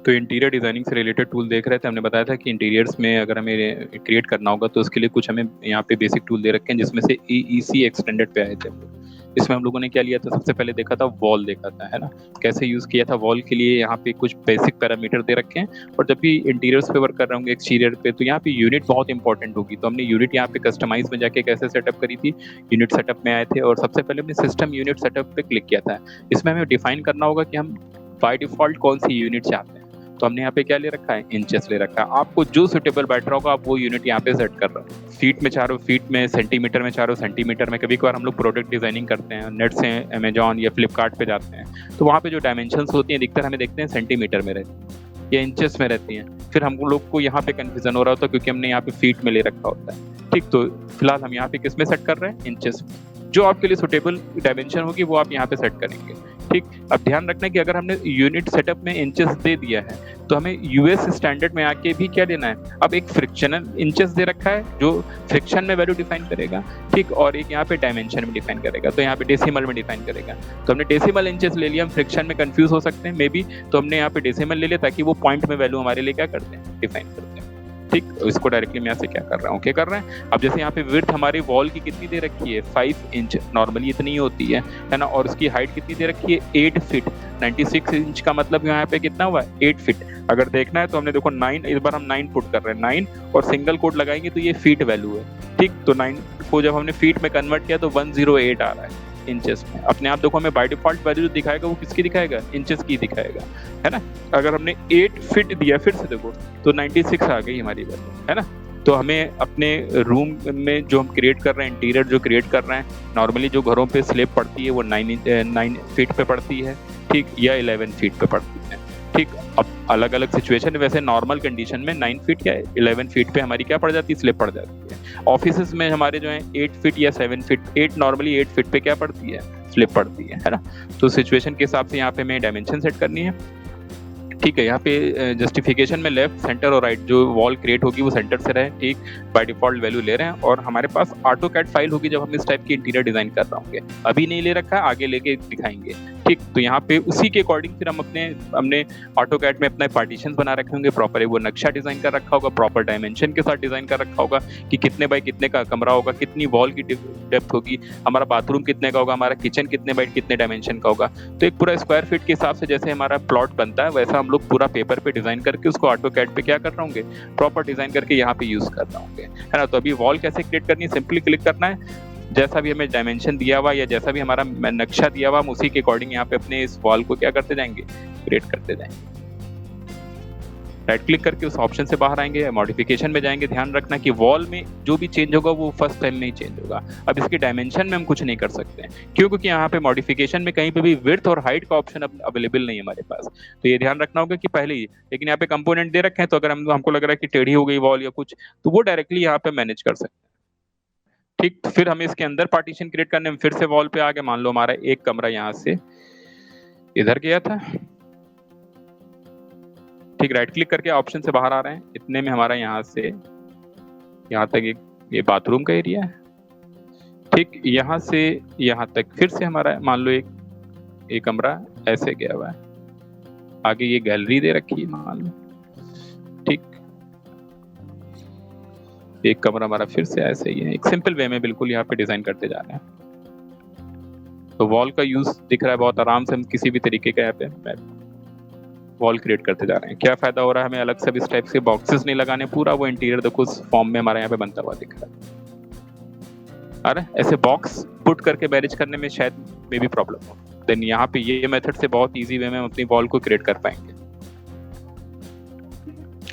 तो interior designing से related tool देख रहे थे। हमने बताया था कि इंटीरियर्स में अगर हमें क्रिएट करना होगा तो उसके लिए कुछ हमें यहाँ पे बेसिक टूल दे रखे हैं, जिसमें से EEC एक्सटेंडेड पे आए थे हम लोग। इसमें हम लोगों ने क्या लिया था, सबसे पहले देखा था वॉल देखा था, है ना, कैसे यूज किया था वॉल के लिए। यहाँ पे कुछ बेसिक पैरामीटर दे रखे हैं, और जब भी इंटीरियर्स पे वर्क कर रहे होंगे एक्सटीरियर पे, तो यहाँ पे यूनिट बहुत इंपॉर्टेंट होगी। तो हमने यूनिट यहाँ पे कस्टमाइज में जाके कैसे सेटअप करी थी, यूनिट सेटअप में आए थे और सबसे पहले हमने सिस्टम यूनिट सेटअप पे क्लिक किया था। इसमें हमें डिफाइन करना होगा कि हम बाय डिफॉल्ट कौन सी यूनिट चाहते हैं। तो हमने यहाँ पे क्या ले रखा है, इंचेस ले रखा है। आपको जो सुटेबल बैठ रहा होगा आप वो यूनिट यहाँ पे सेट कर रहे हो। फीट में चारों फीट में, सेंटीमीटर में चारों सेंटीमीटर में। कभी कभार हम लोग प्रोडक्ट डिजाइनिंग करते हैं, नेट से अमेजॉन या फ्लिपकार्ट पे जाते हैं, तो वहाँ पे जो डायमेंशंस होती हैं अधिकतर हमें देखते हैं सेंटीमीटर में रहती हैं या इंचेस में रहती हैं। फिर हम लोग को यहाँ पे कंफ्यूजन हो रहा होता है क्योंकि हमने यहाँ पे फीट में ले रखा होता है। ठीक, तो फिलहाल हम यहाँ पे किस में सेट कर रहे हैं, इंचेस में। जो आपके लिए सुटेबल डायमेंशन होगी वो आप यहाँ पे सेट करेंगे। ठीक, अब ध्यान रखना कि अगर हमने यूनिट सेटअप में इंचेस दे दिया है तो हमें यूएस स्टैंडर्ड में आके भी क्या लेना है, अब एक फ्रिक्शनल इंचेस दे रखा है जो फ्रिक्शन में वैल्यू डिफाइन करेगा। ठीक, और एक यहाँ पे डायमेंशन में डिफाइन करेगा, तो यहाँ पे डेसिमल में डिफाइन करेगा। तो हमने डेसिमल इंचेस ले लिया, हम फ्रिक्शन में कंफ्यूज हो सकते हैं मे बी, तो हमने यहाँ पे डेसिमल ले लिया ताकि वो पॉइंट में वैल्यू हमारे लिए क्या करते हैं, डिफाइन करते हैं। ठीक, इसको डायरेक्टली मैं यहाँ से क्या कर रहा हूँ, क्या कर रहे हैं। अब जैसे यहाँ पे विड्थ हमारी वॉल की कितनी दे रखी है, 5 इंच, नॉर्मली इतनी ही होती है ना, और उसकी हाइट कितनी दे रखी है, 8 फीट। 96 इंच का मतलब यहाँ पे कितना हुआ, 8 फीट। अगर देखना है तो हमने देखो 9, इस बार हम 9 पुट कर रहे हैं, 9 और सिंगल कोड लगाएंगे तो ये फीट वैल्यू है। ठीक, तो 9 को जब हमने फीट में कन्वर्ट किया तो 108 आ रहा है इंचेस में। अपने आप देखो हमें बाय डिफॉल्ट वैल्यू जो दिखाएगा वो किसकी दिखाएगा, इंचेस की दिखाएगा, है ना। अगर हमने 8 फीट दिया फिर से देखो तो 96 आ गई हमारी वैल्यू, है ना। तो हमें अपने रूम में जो हम क्रिएट कर रहे हैं, इंटीरियर जो क्रिएट कर रहे हैं, नॉर्मली जो घरों पे स्लैब पड़ती है वो 9 फीट पे पड़ती है, ठीक, या 11 फीट पे पड़ती है। ठीक, अब अलग अलग सिचुएशन, वैसे नॉर्मल कंडीशन में 9 फीट या 11 फीट पे हमारी क्या पड़ जाती है, स्लैब पड़ जाती है। ऑफिसेस में हमारे जो है 8 फीट या 7 फीट, 8 नॉर्मली 8 फीट पे क्या पड़ती है, स्लैब पड़ती है ना। तो सिचुएशन के हिसाब से यहाँ पे हमें डायमेंशन सेट करनी है। ठीक है, यहाँ पे जस्टिफिकेशन में लेफ्ट, सेंटर और राइट, जो वॉल क्रिएट होगी वो सेंटर से रहे। ठीक, बाय डिफॉल्ट वैल्यू ले रहे हैं, और हमारे पास AutoCAD फाइल होगी जब हम इस टाइप की इंटीरियर डिजाइन कर रहे होंगे। अभी नहीं ले रखा है, आगे लेके दिखाएंगे। ठीक, तो यहाँ पे उसी के अकॉर्डिंग फिर हमने AutoCAD में अपना पार्टीशन बना रखे होंगे, प्रॉपर वो नक्शा डिजाइन कर रखा होगा, प्रॉपर डायमेंशन के साथ डिजाइन कर रखा होगा कि कितने बाय कितने का कमरा होगा, कितनी वॉल की डेप्थ होगी, हमारा बाथरूम कितने का होगा, हमारा किचन कितने बाय कितने डायमेंशन का होगा। तो एक पूरा स्क्वायर फीट के हिसाब से जैसे हमारा प्लॉट बनता है वैसा हम लोग पूरा पेपर पे डिजाइन करके उसको AutoCAD पे क्या कर रहे होंगे, प्रॉपर डिजाइन करके यहाँ पे यूज कर रहे होंगे, है ना। तो अभी वॉल कैसे क्रिएट करनी है, सिंपली क्लिक करना है, जैसा भी हमें डायमेंशन दिया हुआ या जैसा भी हमारा नक्शा दिया हुआ हम उसी के अकॉर्डिंग यहाँ पे अपने इस वॉल को क्या करते जाएंगे, क्रिएट करते जाएंगे। राइट क्लिक करके उस ऑप्शन से बाहर आएंगे, मॉडिफिकेशन में जाएंगे। ध्यान रखना कि वॉल में जो भी चेंज होगा वो फर्स्ट टाइम में ही चेंज होगा। अब इसके डायमेंशन में हम कुछ नहीं कर सकते हैं, क्यों, क्योंकि यहाँ पे मॉडिफिकेशन में कहीं पे भी विड्थ और हाइट का ऑप्शन अवेलेबल नहीं है हमारे पास। तो ये ध्यान रखना होगा कि पहले ही, लेकिन यहाँ पे कंपोनेंट दे रखे हैं, तो अगर हमको लग रहा है कि टेढ़ी हो गई वॉल या कुछ, तो वो डायरेक्टली यहाँ पे मैनेज कर सकते हैं। ठीक, तो फिर हमें इसके अंदर पार्टीशन क्रिएट करने में फिर से वॉल पे आगे, मान लो हमारा एक कमरा यहाँ से इधर गया था। ठीक, राइट क्लिक करके ऑप्शन से बाहर आ रहे हैं, इतने में हमारा यहाँ से यहाँ तक ये बाथरूम का एरिया है। ठीक, यहाँ से यहाँ तक फिर से हमारा मान लो एक कमरा ऐसे गया हुआ है, आगे ये गैलरी दे रखी है मान लो। ठीक, एक कमरा हमारा फिर से ऐसे ही है, एक सिंपल वे में बिल्कुल यहाँ पे डिजाइन करते जा रहे हैं। तो वॉल का यूज दिख रहा है, बहुत आराम से हम किसी भी तरीके का यहाँ पे वॉल क्रिएट करते जा रहे हैं। क्या फायदा हो रहा है हमें, अलग से इस टाइप से बॉक्सेस नहीं लगाने, पूरा वो इंटीरियर देखो उस फॉर्म में हमारे यहाँ पे बनता हुआ दिख रहा है। अरे ऐसे बॉक्स पुट करके मैनेज करने में शायद मे भी प्रॉब्लम हो, देन यहाँ पे ये मेथड से बहुत इजी वे में हम अपनी वॉल को क्रिएट कर पाएंगे।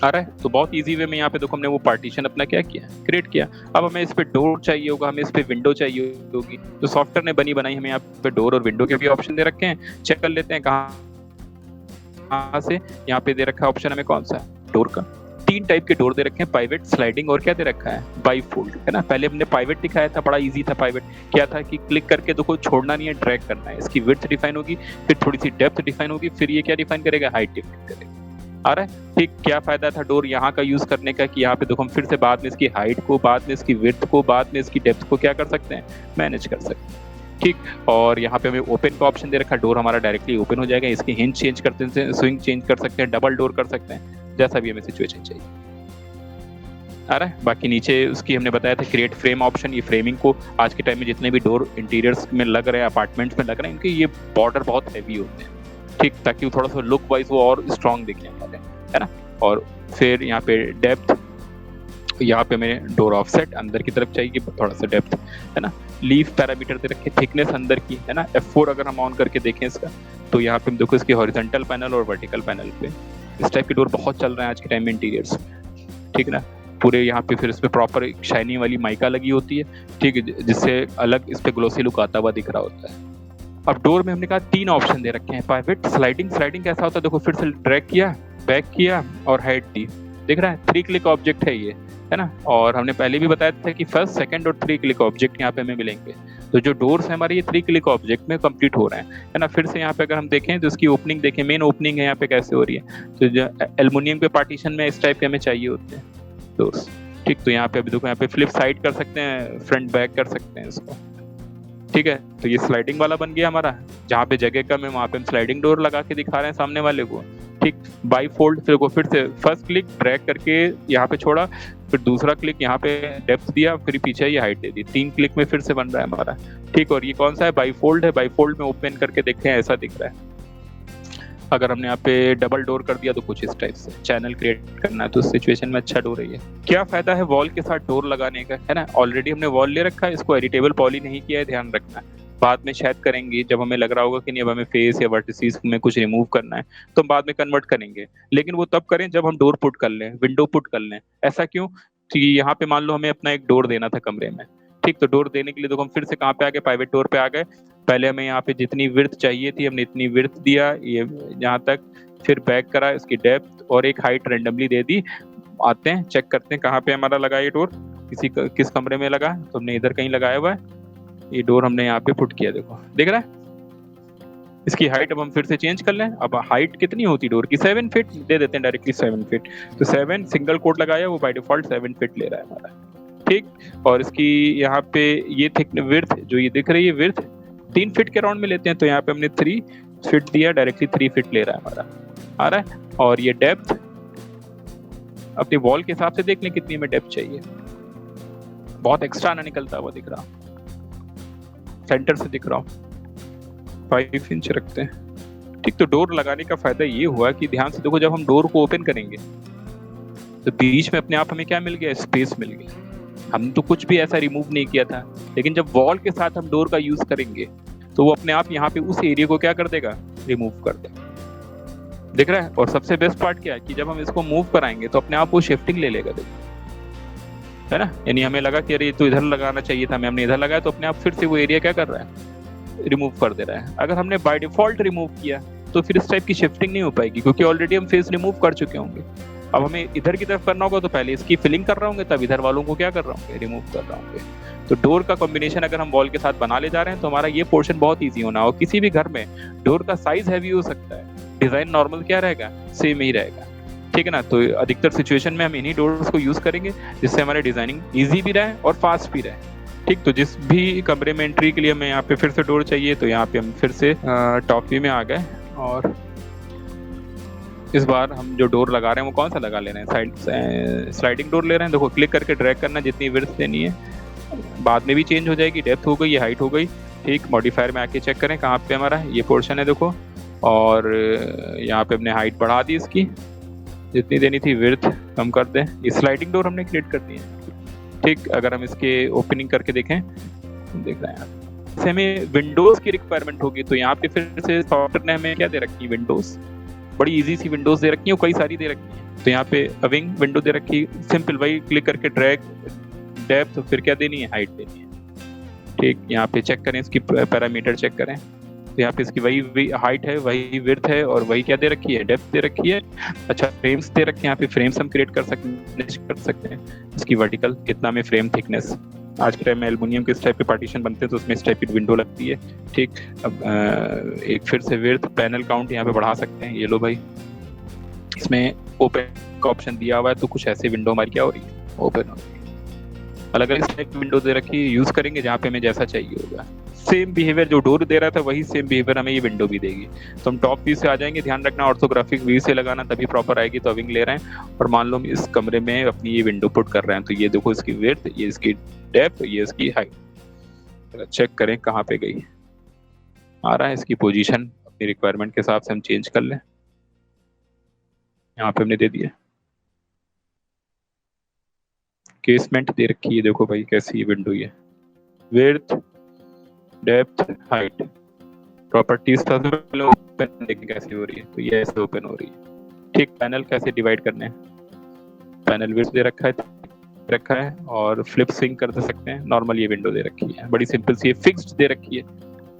अरे तो बहुत इजी वे में यहाँ पे देखो हमने वो पार्टीशन अपना क्या किया, क्रिएट किया। अब हमें इस पे डोर चाहिए होगा, हमें इस पे विंडो चाहिए होगी, तो सॉफ्टवेयर ने बनी बनाई हमें यहाँ पे डोर और विंडो के भी ऑप्शन दे रखे हैं। चेक कर लेते हैं कहाँ से। यहाँ पे दे रखा है ऑप्शन हमें कौन सा है, डोर का। 3 टाइप के डोर दे रखे हैं, पाइवेट, स्लाइडिंग और क्या दे रखा है, बाई फोल्ड, है ना। पहले हमने पाइवेट दिखाया था, बड़ा इजी था पाइवेट। क्या था कि क्लिक करके देखो छोड़ना नहीं है, ड्रैग करना है। इसकी विड्थ डिफाइन होगी, फिर थोड़ी सी डेप्थ डिफाइन होगी, फिर ये क्या डिफाइन करेगा, हाइट डिफाइन करेगा। आ रहा है। ठीक, क्या फायदा था डोर यहाँ का यूज करने का कि यहाँ पे देखो हम फिर से बाद में इसकी हाइट को, बाद में इसकी विड्थ को, बाद में इसकी डेप्थ को क्या कर सकते हैं, मैनेज कर सकते हैं। ठीक। और यहाँ पे हमें ओपन का ऑप्शन दे रखा है, डोर हमारा डायरेक्टली ओपन हो जाएगा। इसकी हिंज चेंज करते हैं, स्विंग चेंज कर सकते हैं, डबल डोर कर सकते हैं, जैसा भी हमें सिचुएशन चाहिए। आ रहा है। बाकी नीचे उसकी हमने बताया था क्रिएट फ्रेम ऑप्शन। ये फ्रेमिंग को आज के टाइम में जितने भी डोर इंटीरियर्स में लग रहे हैं, अपार्टमेंट्स में लग रहे हैं, इनके ये बॉर्डर बहुत हैवी होते हैं, ठीक, ताकि वो थोड़ा सा लुक वाइज वो और स्ट्रॉन्ग दिखने वाले हैं, है ना। और फिर यहाँ पे डेप्थ, यहाँ पे मैंने डोर ऑफसेट अंदर की तरफ चाहिए थोड़ा सा डेप्थ, है ना। लीफ पैरामीटर दे रखे, थिकनेस अंदर की, है ना। F4 अगर हम ऑन करके देखें इसका, तो यहाँ पे हम देखो इसके हॉरिजॉन्टल पैनल और वर्टिकल पैनल पे इस टाइप के डोर बहुत चल रहे हैं आज के टाइम में इंटीरियर्स, ठीक ना। पूरे यहाँ पे फिर इस पे प्रॉपर शाइनी वाली माइका लगी होती है, ठीक है, जिससे अलग इस पे ग्लोसी लुक आता हुआ दिख रहा होता है। अब डोर में हमने कहा 3 ऑप्शन दे रखे हैं, पाइवेट, स्लाइडिंग। स्लाइडिंग कैसा होता है, देखो फिर से ड्रैग किया, बैक किया और हाइट दी, दिख रहा है। 3 क्लिक ऑब्जेक्ट है ये, है ना। और हमने पहले भी बताया था कि फर्स्ट, सेकंड और 3 क्लिक ऑब्जेक्ट यहाँ पे हमें मिलेंगे। तो जो डोर्स है हमारे ये 3 क्लिक ऑब्जेक्ट में कंप्लीट हो रहे हैं, है ना। फिर से यहाँ पे अगर हम देखें तो इसकी ओपनिंग देखें, मेन ओपनिंग है यहाँ पे कैसे हो रही है, तो जो एल्युमिनियम के पार्टीशन में इस टाइप के हमें चाहिए होते हैं डोर्स, ठीक। तो यहाँ पे अभी देखो, यहाँ पे फ्लिप साइड कर सकते हैं, फ्रंट बैक कर सकते हैं इसको, ठीक है। तो ये स्लाइडिंग वाला बन गया हमारा, जहाँ पे जगह कम है वहाँ पे हम स्लाइडिंग डोर लगा के दिखा रहे हैं सामने वाले को, ठीक। बाई फोल्ड, फिर से फर्स्ट क्लिक ड्रैग करके यहाँ पे छोड़ा, फिर दूसरा क्लिक यहाँ पे डेप्थ दिया, फिर पीछे ये हाइट दे दी, 3 क्लिक में फिर से बन रहा है हमारा, ठीक। और ये कौन सा है, बाई फोल्ड है। बाई फोल्ड में ओपन करके देखें ऐसा दिख रहा है। अगर हमने यहाँ पे डबल डोर कर दिया तो कुछ इस टाइप से चैनल क्रिएट करना है, तो उस सिचुएशन में अच्छा डोर है ये। क्या फायदा है वॉल के साथ डोर लगाने का, है ना। ऑलरेडी हमने वॉल ले रखा है, इसको एडिटेबल पॉली नहीं किया है, ध्यान रखना है। बाद में शायद करेंगे जब हमें लग रहा होगा कि नहीं अब हमें फेस या वर्टिसेस में कुछ रिमूव करना है, तो हम बाद में कन्वर्ट करेंगे, लेकिन वो तब करें जब हम डोर पुट कर लें, विंडो पुट कर लें। ऐसा क्यों, कि यहाँ पे मान लो हमें अपना एक डोर देना था कमरे में, ठीक। तो डोर देने के लिए तो हम फिर से कहाँ पे आ गए, प्राइवेट डोर पे आ गए। पहले हमें यहाँ पे जितनी विड्थ चाहिए थी हमने इतनी विड्थ दिया, ये यहाँ तक, फिर बैक करा, इसकी डेप्थ और एक हाइट रेंडमली दे दी। आते हैं चेक करते हैं कहाँ पे हमारा लगा ये डोर, किस कमरे में लगा, तो हमने इधर कहीं लगाया हुआ है। ये डोर हमने यहाँ पे पुट किया, देखो दिख रहा है। इसकी हाइट अब हम फिर से चेंज कर लें। अब हाइट कितनी होती डोर की, 7 फीट दे देते हैं डायरेक्टली, 7 फीट। तो 7 सिंगल कोट लगाया, वो बाय डिफॉल्ट 7 फीट ले रहा है हमारा, ठीक। और इसकी यहाँ पे ये थिक विड्थ जो ये दिख रही है, विड्थ 3 फीट के राउंड में लेते हैं, तो यहाँ पे हमने 3 फीट दिया, डायरेक्टली 3 फीट ले रहा है हमारा, आ रहा है। और ये डेप्थ अपने वॉल के हिसाब से देख लें कितनी में डेप्थ चाहिए, बहुत एक्स्ट्रा ना निकलता हुआ दिख रहा, सेंटर से दिख रहा हूँ, 5 इंच रखते हैं, ठीक। तो डोर लगाने का फायदा ये हुआ कि ध्यान से देखो, जब हम डोर को ओपन करेंगे तो बीच में अपने आप हमें क्या मिल गया, स्पेस मिल गया। हम तो कुछ भी ऐसा रिमूव नहीं किया था, लेकिन जब वॉल के साथ हम डोर का यूज करेंगे तो वो अपने आप यहाँ पे उस एरिया को क्या कर देगा, रिमूव कर देगा, दिख रहा है। और सबसे बेस्ट पार्ट क्या है कि जब हम इसको मूव कराएंगे तो अपने आप वो शिफ्टिंग ले लेगा, देखो, है ना। यानी हमें लगा कि अरे तो इधर लगाना चाहिए था, हमने इधर लगाया, तो अपने आप फिर से वो एरिया क्या कर रहा है, रिमूव कर दे रहा है। अगर हमने बाय डिफॉल्ट रिमूव किया तो फिर इस टाइप की शिफ्टिंग नहीं हो पाएगी, क्योंकि ऑलरेडी हम फेस रिमूव कर चुके होंगे। अब हमें इधर की तरफ करना होगा तो पहले इसकी फिलिंग कर रहे होंगे, तब इधर वालों को क्या कर रहे होंगे, रिमूव कर रहे होंगे। तो डोर का कॉम्बिनेशन अगर हम वॉल के साथ बना ले जा रहे हैं तो हमारा ये पोर्शन बहुत ईजी होना। और किसी भी घर में डोर का साइज हैवी हो सकता है, डिजाइन नॉर्मल क्या रहेगा, सेम ही रहेगा, ठीक है ना। तो अधिकतर सिचुएशन में हम इन्हीं डोर्स को यूज करेंगे जिससे हमारे डिजाइनिंग इजी भी रहे और फास्ट भी रहे, ठीक। तो जिस भी कमरे में एंट्री के लिए हमें यहाँ पे फिर से डोर चाहिए, तो यहाँ पे हम फिर से टॉप व्यू में आ गए। और इस बार हम जो डोर लगा रहे हैं वो कौन सा लगा ले रहे हैं, स्लाइडिंग डोर ले रहे हैं। देखो क्लिक करके ड्रैग करना, जितनी विड्थ देनी है, बाद में भी चेंज हो जाएगी, डेप्थ हो गई, ये हाइट हो गई, ठीक। मॉडिफायर में आके चेक करें कहाँ पे हमारा ये पोर्शन है, देखो। और यहाँ पे हमने हाइट बढ़ा दी, इसकी जितनी देनी थी, विड्थ कम कर दें। ये स्लाइडिंग डोर हमने क्रिएट कर दी है, ठीक। अगर हम इसके ओपनिंग करके देखें, देख रहे हैं जैसे हमें विंडोज की रिक्वायरमेंट होगी, तो यहाँ पे फिर से सॉफ्टवेयर ने हमें क्या दे रखी है, विंडोज, बड़ी इजी सी विंडोज दे रखी है, कई सारी दे रखी है। तो यहाँ पे विंग विंडो दे रखी, सिंपल वही क्लिक करके ड्रैग, डेप्थ, फिर क्या देनी है, हाइट देनी है, ठीक। यहाँ पे चेक करें, इसकी पैरामीटर चेक करें, तो यहाँ पे इसकी वही हाइट है, वही विड्थ है, और वही क्या दे रखी है, डेप्थ दे रखी है। अच्छा, फ्रेम्स दे रखे हैं, यहाँ पे फ्रेम्स हम क्रिएट कर सकते हैं। इसकी वर्टिकल कितना में फ्रेम थिकनेस, आज के टाइम में एल्युमिनियम के इस टाइप के पार्टीशन बनते हैं तो उसमें इस टाइप की विंडो लगती है, ठीक। अब एक फिर से विड्थ, पैनल काउंट यहाँ पे बढ़ा सकते हैं, ये लो भाई, इसमें ओपन का ऑप्शन दिया हुआ है, तो कुछ ऐसे विंडो हमारी क्या हो रही है, ओपन हो रही है। अलग अलग इस टाइप की विंडो दे रखी है, यूज करेंगे जहाँ पे हमें जैसा चाहिए होगा। सेम बिहेवियर जो डोर दे रहा था वही सेम बिहेवियर हमें ये विंडो भी देगी। तो हम टॉप व्यू से आ जाएंगे, ध्यान रखना ऑर्थोग्राफिक व्यू से लगाना तभी प्रॉपर आएगी। तो विंग ले रहे हैं और मान लो हम इस कमरे में अपनी ये विंडो पुट कर रहे हैं, तो ये देखो इसकी विड्थ, ये इसकी डेप्थ, ये इसकी हाइट। चेक करें कहाँ पे गई, आ रहा है इसकी पोजीशन अपनी रिक्वायरमेंट के हिसाब से हम चेंज कर लें। यहाँ पे हमने दे दिया, केसमेंट दे रखी है, देखो भाई कैसी ये विंडो है, विड्थ, डेप्थ, हाइट, प्रॉपर्टीज था ओपन देखिए कैसे हो रही है, तो ये ऐसे ओपन हो रही है। ठीक, पैनल कैसे डिवाइड करने हैं, पैनल विड्थ दे रखा है और फ्लिप स्विंग कर दे सकते हैं। नॉर्मल ये विंडो दे रखी है, बड़ी सिंपल सी, फिक्स्ड दे रखी है।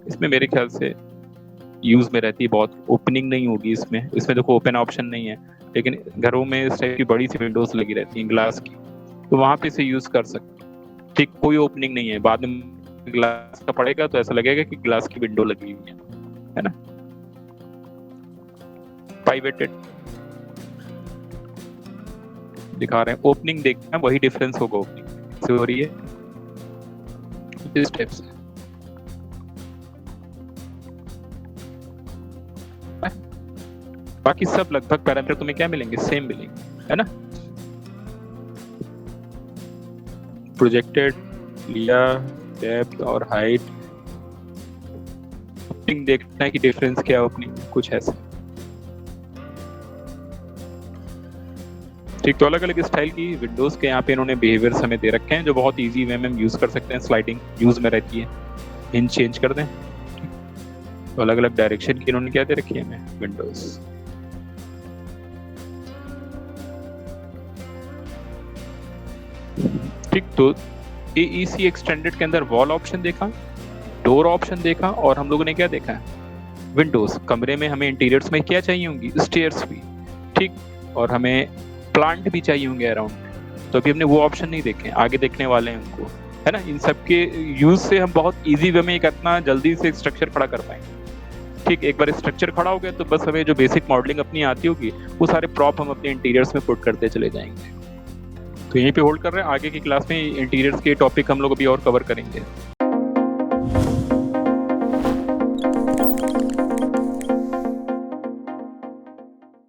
इसमें मेरे ख्याल से यूज में रहती है, बहुत ओपनिंग नहीं होगी इसमें देखो ओपन ऑप्शन नहीं है, लेकिन घरों में इस टाइप की बड़ी सी विंडोज लगी रहती हैं ग्लास की, तो वहां पे इसे यूज कर सकते हैं। ठीक, कोई ओपनिंग नहीं है, बाद में ग्लास का पड़ेगा तो ऐसा लगेगा कि ग्लास की विंडो लगी हुई है ना। पाइवेटेड दिखा रहे हैं, ओपनिंग देखना वही डिफरेंस होगा, ओपनिंग से हो रही है इस टाइप से। बाकी सब लगभग पैरामीटर तुम्हें क्या मिलेंगे, सेम मिलेंगे, है ना। प्रोजेक्टेड लिया, डेप्थ और हाइट, ओपनिंग देखना है कि डिफरेंस क्या है ओपनिंग, कुछ ऐसा। ठीक, तो अलग अलग स्टाइल की विंडोज के यहाँ पे इन्होंने बिहेवियर्स हमें दे रखे हैं जो बहुत इजी वे में हम यूज कर सकते हैं। स्लाइडिंग यूज में रहती है, हिंज चेंज कर दें, तो अलग अलग डायरेक्शन की इन्होंने क्या दे रखी है हमें विंडोज। ठीक, तो AEC एक्सटेंडेड के अंदर वॉल ऑप्शन देखा, डोर ऑप्शन देखा, और हम लोगों ने क्या देखा है, विंडोज। कमरे में हमें इंटीरियर्स में क्या चाहिए होंगी, स्टेयर्स भी, ठीक, और हमें प्लांट भी चाहिए होंगे अराउंड, तो अभी हमने वो ऑप्शन नहीं देखे, आगे देखने वाले हैं उनको, है ना। इन सब के यूज से हम बहुत इजी वे में एक इतना जल्दी से स्ट्रक्चर खड़ा कर पाएंगे। ठीक, एक बार स्ट्रक्चर खड़ा हो गया तो बस हमें जो बेसिक मॉडलिंग अपनी आती होगी वो सारे प्रॉप हम अपने इंटीरियर्स में पुट करते चले जाएंगे। तो यहीं पे होल्ड कर रहे हैं, आगे की क्लास में इंटीरियर्स के टॉपिक हम लोग अभी और कवर करेंगे।